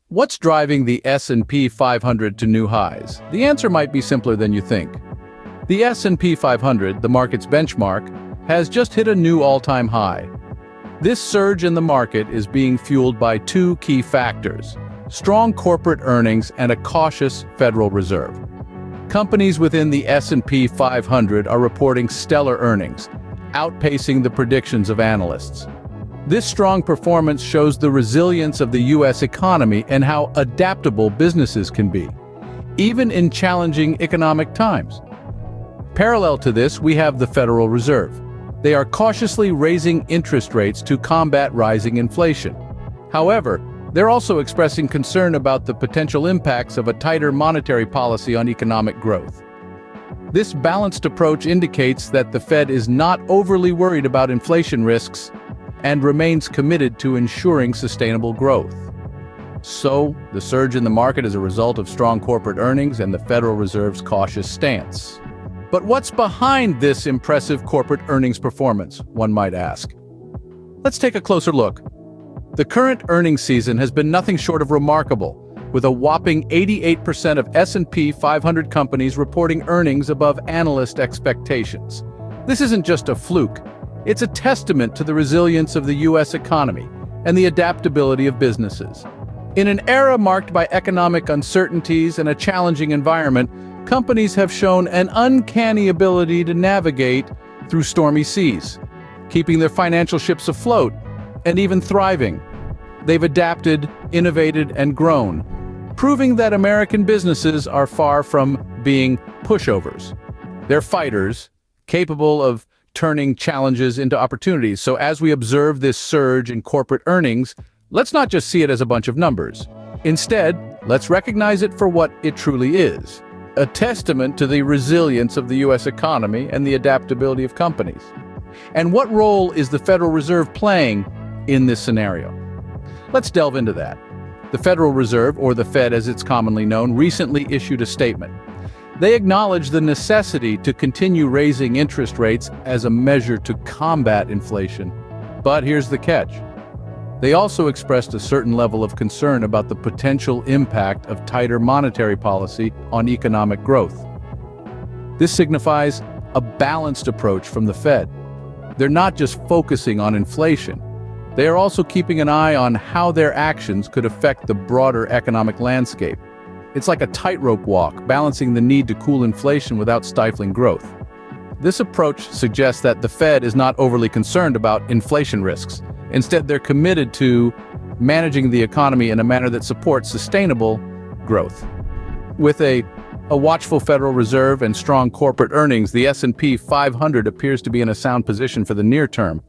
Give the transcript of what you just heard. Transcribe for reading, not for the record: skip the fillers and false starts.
What's driving the S&P 500 to new highs? The answer might be simpler than you think. The S&P 500, the market's benchmark, has just hit a new all-time high. This surge in the market is being fueled by two key factors: strong corporate earnings and a cautious Federal Reserve. Companies within the S&P 500 are reporting stellar earnings, outpacing the predictions of analysts. This strong performance shows the resilience of the U.S. economy and how adaptable businesses can be, even in challenging economic times. Parallel to this, we have the Federal Reserve. They are cautiously raising interest rates to combat rising inflation. However, they're also expressing concern about the potential impacts of a tighter monetary policy on economic growth. This balanced approach indicates that the Fed is not overly worried about inflation risks and remains committed to ensuring sustainable growth. So, the surge in the market is a result of strong corporate earnings and the Federal Reserve's cautious stance. But what's behind this impressive corporate earnings performance, one might ask? Let's take a closer look. The current earnings season has been nothing short of remarkable, with a whopping 88% of S&P 500 companies reporting earnings above analyst expectations. This isn't just a fluke. It's a testament to the resilience of the U.S. economy and the adaptability of businesses. In an era marked by economic uncertainties and a challenging environment, companies have shown an uncanny ability to navigate through stormy seas, keeping their financial ships afloat and even thriving. They've adapted, innovated, and grown, proving that American businesses are far from being pushovers. They're fighters, capable of turning challenges into opportunities. So as we observe this surge in corporate earnings, let's not just see it as a bunch of numbers. Instead, let's recognize it for what it truly is: a testament to the resilience of the U.S. economy and the adaptability of companies. And what role is the Federal Reserve playing in this scenario? Let's delve into that. The Federal Reserve, or the Fed as it's commonly known, recently issued a statement. They acknowledge the necessity to continue raising interest rates as a measure to combat inflation. But here's the catch. They also expressed a certain level of concern about the potential impact of tighter monetary policy on economic growth. This signifies a balanced approach from the Fed. They're not just focusing on inflation. They are also keeping an eye on how their actions could affect the broader economic landscape. It's like a tightrope walk, balancing the need to cool inflation without stifling growth. This approach suggests that the Fed is not overly concerned about inflation risks. Instead, they're committed to managing the economy in a manner that supports sustainable growth. With a watchful Federal Reserve and strong corporate earnings, the S&P 500 appears to be in a sound position for the near term.